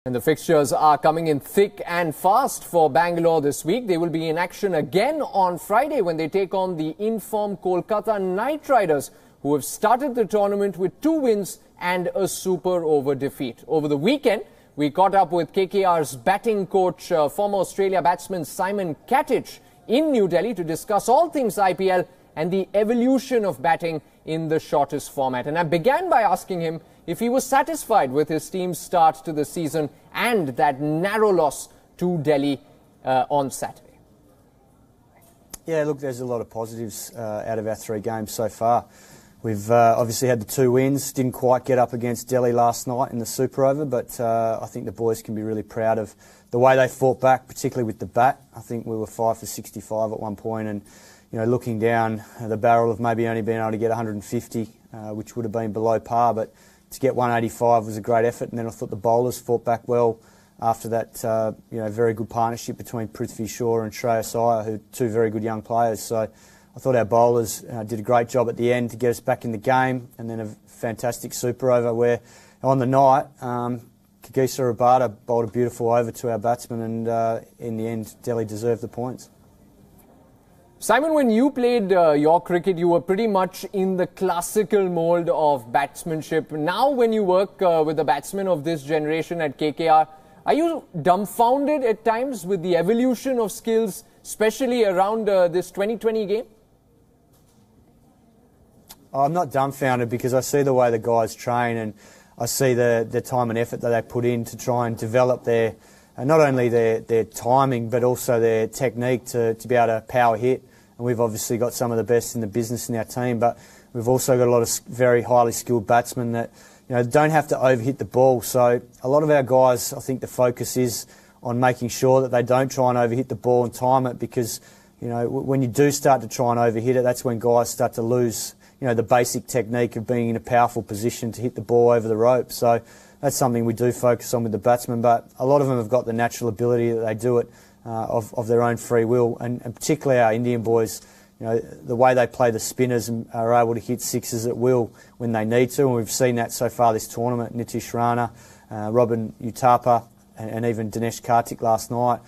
And the fixtures are coming in thick and fast for Bangalore this week. They will be in action again on Friday when they take on the in-form Kolkata Knight Riders, who have started the tournament with 2 wins and a super over defeat. Over the weekend, we caught up with KKR's batting coach, former Australia batsman Simon Katich, in New Delhi to discuss all things IPL and the evolution of batting in the shortest format. And I began by asking him if he was satisfied with his team's start to the season and that narrow loss to Delhi on Saturday. Yeah, look, there's a lot of positives out of our 3 games so far. We've obviously had the 2 wins, didn't quite get up against Delhi last night in the super over, but I think the boys can be really proud of the way they fought back, particularly with the bat. I think we were 5 for 65 at one point, and looking down the barrel of maybe only being able to get 150, which would have been below par, but to get 185 was a great effort. And then I thought the bowlers fought back well after that, very good partnership between Prithvi Shaw and Shreyas Iyer, who are 2 very good young players. So I thought our bowlers did a great job at the end to get us back in the game, and then a fantastic super over where on the night, Kagiso Rabada bowled a beautiful over to our batsmen, and in the end, Delhi deserved the points. Simon, when you played your cricket, you were pretty much in the classical mould of batsmanship. Now, when you work with the batsmen of this generation at KKR, are you dumbfounded at times with the evolution of skills, especially around this 2020 game? I'm not dumbfounded because I see the way the guys train, and I see the time and effort that they put in to try and develop their not only their timing but also their technique to be able to power hit. And we've obviously got some of the best in the business in our team, but we've also got a lot of very highly skilled batsmen that don't have to overhit the ball. So a lot of our guys, I think the focus is on making sure that they don't try and overhit the ball and time it, because when you do start to try and overhit it, that's when guys start to lose the basic technique of being in a powerful position to hit the ball over the rope. So that's something we do focus on with the batsmen, but a lot of them have got the natural ability that they do it of their own free will, and particularly our Indian boys, the way they play the spinners and are able to hit sixes at will when they need to, and we've seen that so far this tournament. Nitish Rana, Robin Uthappa, and even Dinesh Karthik last night.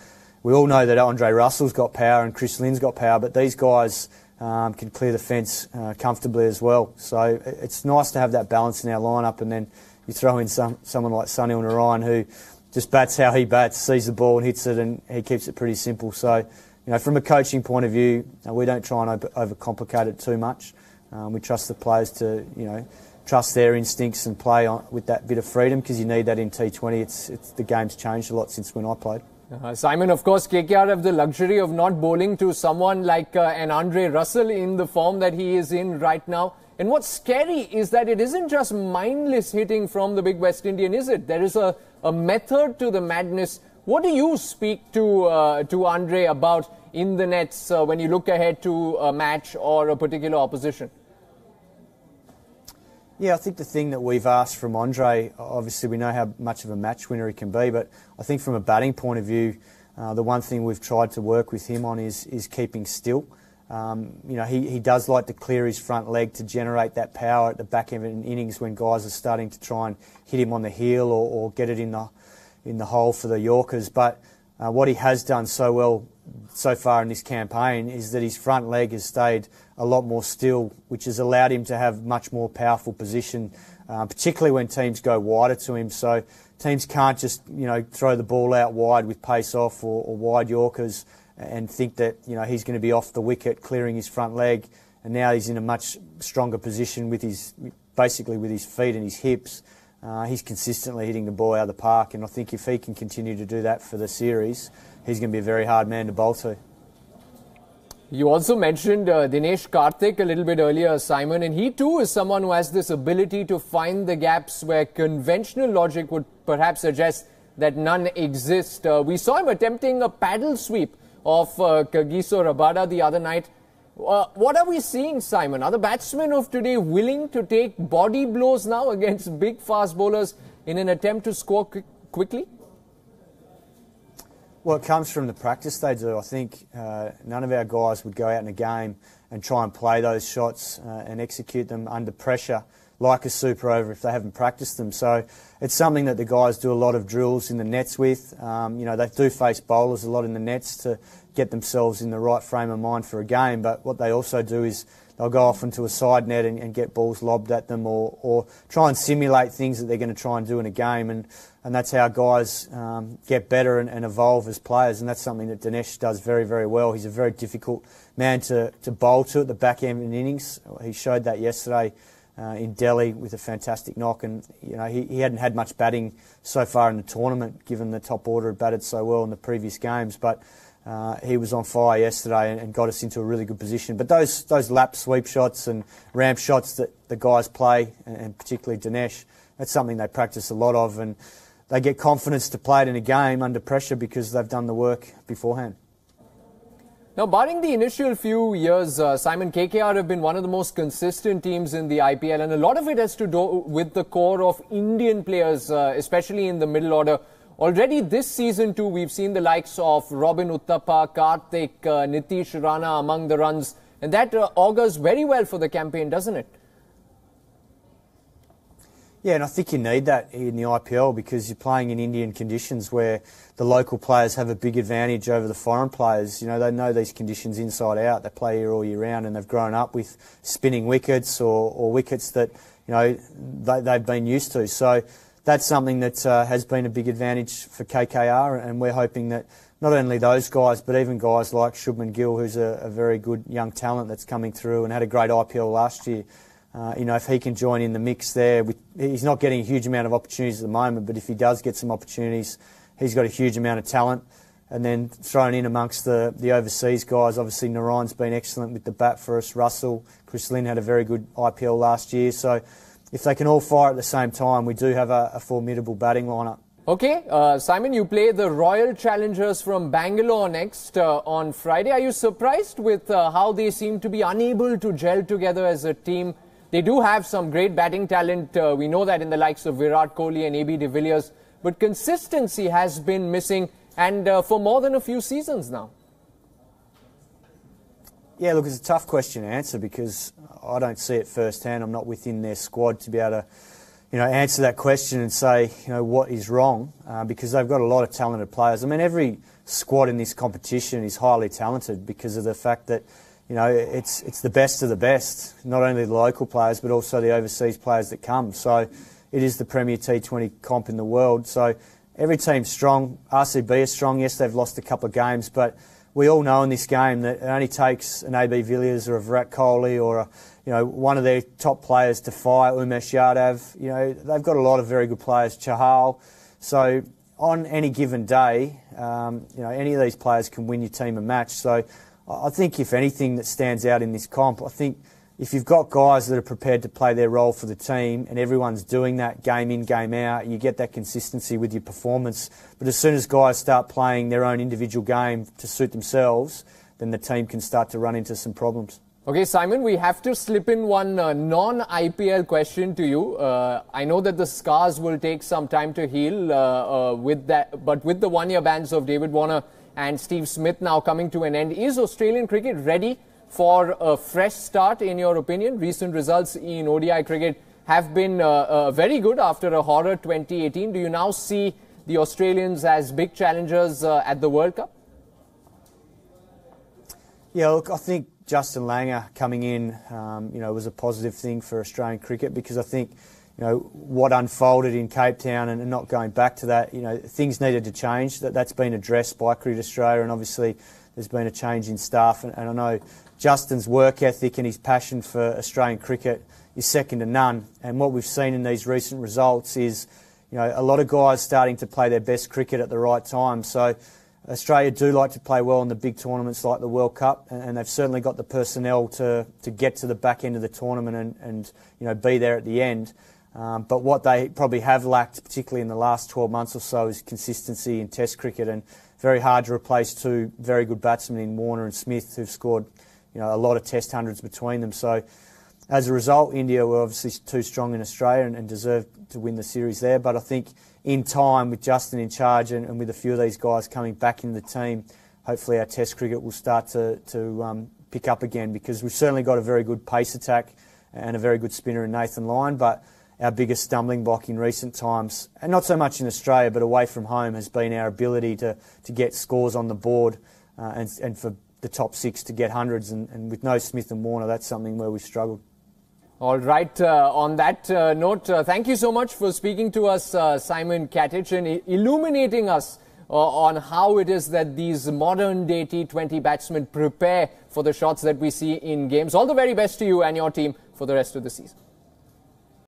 We all know that Andre Russell's got power and Chris Lynn's got power, but these guys can clear the fence comfortably as well. So it's nice to have that balance in our lineup, and then you throw in someone like Sunil Narayan, who just bats how he bats, sees the ball and hits it, and he keeps it pretty simple. So, from a coaching point of view, we don't try and overcomplicate it too much. We trust the players to, trust their instincts and play with that bit of freedom, because you need that in T20. The game's changed a lot since when I played. Simon, of course, KKR have the luxury of not bowling to someone like an Andre Russell in the form that he is in right now. And what's scary is that it isn't just mindless hitting from the big West Indian, is it? There is a method to the madness. What do you speak to Andre about in the nets when you look ahead to a match or a particular opposition? Yeah, I think the thing that we've asked from Andre, obviously we know how much of a match winner he can be, but I think from a batting point of view, the one thing we've tried to work with him on is keeping still. He does like to clear his front leg to generate that power at the back end of an innings when guys are starting to try and hit him on the heel or get it in the hole for the Yorkers. But what he has done so well so far in this campaign is that his front leg has stayed a lot more still, which has allowed him to have much more powerful position, particularly when teams go wider to him. So teams can't just throw the ball out wide with pace off or wide Yorkers and think that he's going to be off the wicket clearing his front leg, and now he's in a much stronger position with his feet and his hips. He's consistently hitting the ball out of the park, and I think if he can continue to do that for the series, he's going to be a very hard man to bowl to. You also mentioned Dinesh Karthik a little bit earlier, Simon, and he too is someone who has this ability to find the gaps where conventional logic would perhaps suggest that none exist. We saw him attempting a paddle sweep of Kagiso Rabada the other night. What are we seeing, Simon? Are the batsmen of today willing to take body blows now against big fast bowlers in an attempt to score quickly? Well, it comes from the practice they do. I think none of our guys would go out in a game and try and play those shots and execute them under pressure like a super over if they haven't practiced them. So it's something that the guys do a lot of drills in the nets with. They do face bowlers a lot in the nets to get themselves in the right frame of mind for a game, but what they also do is they'll go off into a side net and get balls lobbed at them or try and simulate things that they're going to try and do in a game, and that's how guys get better and evolve as players, and that's something that Dinesh does very, very well. He's a very difficult man to bowl to at the back end of an innings. He showed that yesterday in Delhi with a fantastic knock, and he hadn't had much batting so far in the tournament given the top order had batted so well in the previous games, but he was on fire yesterday and got us into a really good position. But those lap sweep shots and ramp shots that the guys play, and particularly Dinesh, that's something they practice a lot of, and they get confidence to play it in a game under pressure because they've done the work beforehand. Now, barring the initial few years, Simon, KKR have been one of the most consistent teams in the IPL, and a lot of it has to do with the core of Indian players, especially in the middle order. Already this season too, we've seen the likes of Robin Uthappa, Karthik, Nitish Rana among the runs, and that augurs very well for the campaign, doesn't it? Yeah, and I think you need that in the IPL because you're playing in Indian conditions where the local players have a big advantage over the foreign players. They know these conditions inside out. They play here all year round and they've grown up with spinning wickets or wickets that, they've been used to. So that's something that has been a big advantage for KKR, and we're hoping that not only those guys, but even guys like Shubman Gill, who's a very good young talent that's coming through and had a great IPL last year. If he can join in the mix there, he's not getting a huge amount of opportunities at the moment, but if he does get some opportunities, he's got a huge amount of talent. And then thrown in amongst the overseas guys, obviously Narayan's been excellent with the bat for us. Russell, Chris Lynn had a very good IPL last year. So if they can all fire at the same time, we do have a formidable batting lineup. Okay, Simon, you play the Royal Challengers from Bangalore next on Friday. Are you surprised with how they seem to be unable to gel together as a team? They do have some great batting talent. We know that in the likes of Virat Kohli and AB de Villiers. But consistency has been missing, and for more than a few seasons now. Yeah, look, it's a tough question to answer because I don't see it firsthand. I'm not within their squad to be able to, answer that question and say, what is wrong, because they've got a lot of talented players. I mean, every squad in this competition is highly talented because of the fact that, it's the best of the best, not only the local players but also the overseas players that come. So it is the premier T20 comp in the world. So every team's strong. RCB is strong. Yes, they've lost a couple of games, but we all know in this game that it only takes an AB Villiers or a Virat Kohli or one of their top players to fire, Umesh Yadav. They've got a lot of very good players, Chahal. So on any given day, any of these players can win your team a match. So I think if anything that stands out in this comp, I think if you've got guys that are prepared to play their role for the team and everyone's doing that game in, game out, you get that consistency with your performance. But as soon as guys start playing their own individual game to suit themselves, then the team can start to run into some problems. Okay, Simon, we have to slip in one non-IPL question to you. I know that the scars will take some time to heal but with the one-year bans of David Warner and Steve Smith now coming to an end, is Australian cricket ready for a fresh start, in your opinion? Recent results in ODI cricket have been very good after a horror 2018. Do you now see the Australians as big challengers at the World Cup? Yeah, look, I think Justin Langer coming in, was a positive thing for Australian cricket because I think, what unfolded in Cape Town and not going back to that, things needed to change. That's been addressed by Cricket Australia, and obviously there's been a change in staff. And I know Justin's work ethic and his passion for Australian cricket is second to none. And what we've seen in these recent results is, a lot of guys starting to play their best cricket at the right time. So Australia do like to play well in the big tournaments like the World Cup, and they've certainly got the personnel to get to the back end of the tournament and be there at the end. But what they probably have lacked, particularly in the last 12 months or so, is consistency in Test cricket, and very hard to replace two very good batsmen in Warner and Smith, who've scored a lot of Test hundreds between them. So as a result, India were obviously too strong in Australia and deserved to win the series there. But I think in time, with Justin in charge and with a few of these guys coming back into the team, hopefully our Test cricket will start to pick up again, because we've certainly got a very good pace attack and a very good spinner in Nathan Lyon, but our biggest stumbling block in recent times, and not so much in Australia but away from home, has been our ability to get scores on the board and for the top six to get hundreds, and with no Smith and Warner, that's something where we've struggled. All right, on that note, thank you so much for speaking to us, Simon Katich, and illuminating us on how it is that these modern-day T20 batsmen prepare for the shots that we see in games. All the very best to you and your team for the rest of the season.